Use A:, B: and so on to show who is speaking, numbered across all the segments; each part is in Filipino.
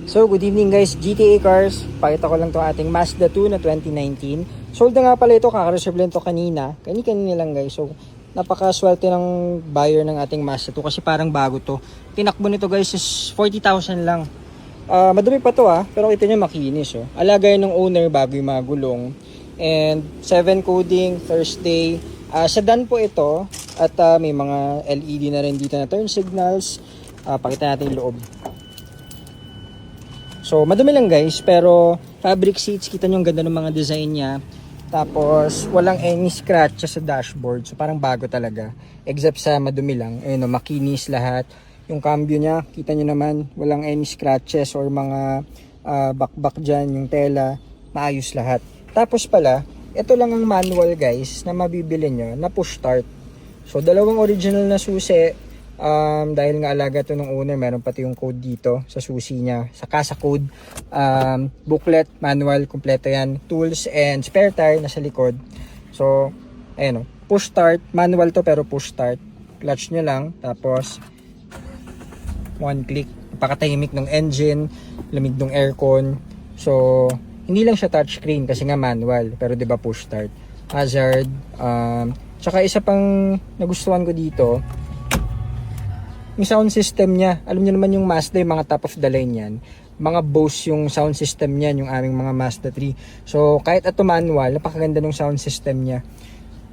A: So, good evening guys, GTA Cars. Pakita ko lang to ating Mazda 2 na 2019. Sold na nga pala ito, kaka-reserve lang to kanina. Kani-kanina lang guys. So, napakaswerte ng buyer ng ating Mazda 2 kasi parang bago to. Tinakbo nito guys is 40,000 lang. Madumi pa to pero kita nyo makinis. Oh. Alagay ng owner bago yung mga gulong. And 7 coding, Thursday. Sedan po ito at may mga LED na rin dito na turn signals. Pakita natin yung loob. So, madumi lang guys, pero fabric seats, kita nyo ang ganda ng mga design niya. Tapos, walang any scratch sa dashboard. So, parang bago talaga. Except sa madumi lang. Ayun, makinis lahat. Yung cambio niya, kita nyo naman, walang any scratches or mga bakbak dyan. Yung tela, maayos lahat. Tapos pala, ito lang ang manual guys na mabibili nyo na push start. So, dalawang original na susi. Dahil nga alaga to ng owner, meron pati yung code dito sa susi niya, sa casa code, booklet, manual, kompleto yan, tools and spare tire nasa likod. So ayun, push start, manual to pero push start, clutch nyo lang, tapos one click, napakatahimik ng engine, lamig ng aircon. So hindi lang siya touchscreen kasi nga manual, pero di ba push start, hazard. Tsaka isa pang nagustuhan ko dito, yung sound system niya. Alam niyo naman yung Mazda, yung mga top of the line yan. Mga Bose yung sound system niya, yung aming mga Mazda 3. So, kahit ito manual, napakaganda ng sound system niya.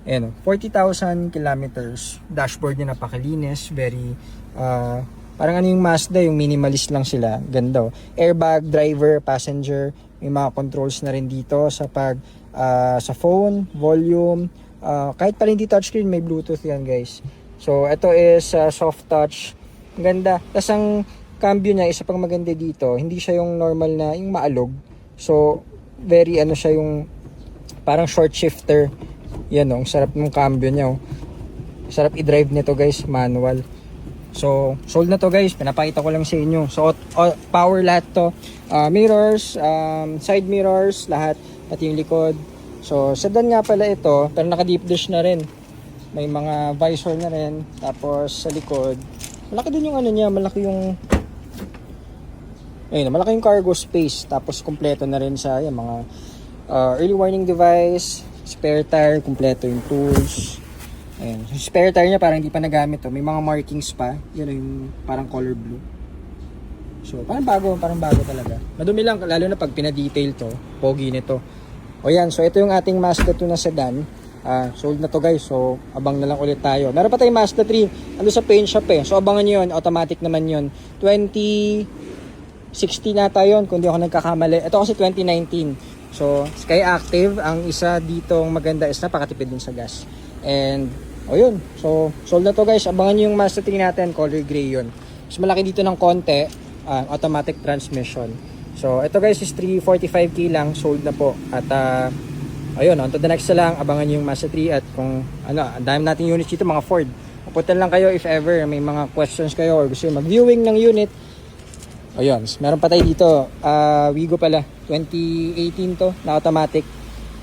A: Ayan, 40,000 kilometers. Dashboard niya napakalinis. Very, parang ano yung Mazda, yung minimalist lang sila. Ganda. Airbag, driver, passenger. May mga controls na rin dito sa sa phone, volume. Kahit pala hindi touchscreen, may Bluetooth yan guys. So, ito is soft touch. Ganda. Tapos ang cambio niya, isa pang maganda dito, hindi siya yung normal na, yung maalog. So, very ano siya yung parang short shifter. Yan ang sarap ng cambio niya. Sarap i-drive nito guys, manual. So, sold na to guys. Pinapakita ko lang sa inyo. So, power lahat to. Mirrors, side mirrors, lahat. Pati yung likod. So, sedan nga pala ito, pero naka-deep dish na rin. May mga visor na rin. Tapos sa likod, malaki din yung ano niya, malaki yung ayun, malaki yung cargo space. Tapos kumpleto na rin sa yung mga early warning device, spare tire, kumpleto yung tools. Ayun, yung spare tire niya parang hindi pa nagamit to. May mga markings pa. Yan yung parang color blue. So, parang bago talaga. Madumi lang lalo na pag pina-detail to, pogi nito. O yan, so ito yung ating Mazda 2 na sedan. Sold na to guys, so abang na lang ulit tayo. Meron pa tayong Mazda 3 ando sa paint shop so abangan nyo yun, automatic naman yun. 2016 nata yun kung di ako nagkakamali. Ito kasi 2019. So Sky Active, ang isa ditong maganda is napakatipid din sa gas. And yun, so sold na to guys. Abangan nyo yung Mazda 3 natin, color gray yun. Mas malaki dito ng konti, automatic transmission. So ito guys is 345k lang, sold na po. At ayun, on to the next na lang, abangan nyo yung Mazda 3 at kung ano, ang dami nating units dito, mga Ford. Pupuntan lang kayo if ever may mga questions kayo or gusto mag-viewing ng unit. Ayun, meron pa tayo dito, Wigo pala, 2018 to, na automatic.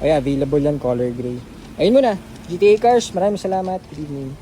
A: Ayun, available yan, color gray. Ayun muna, GTA Cars, maraming salamat, good evening.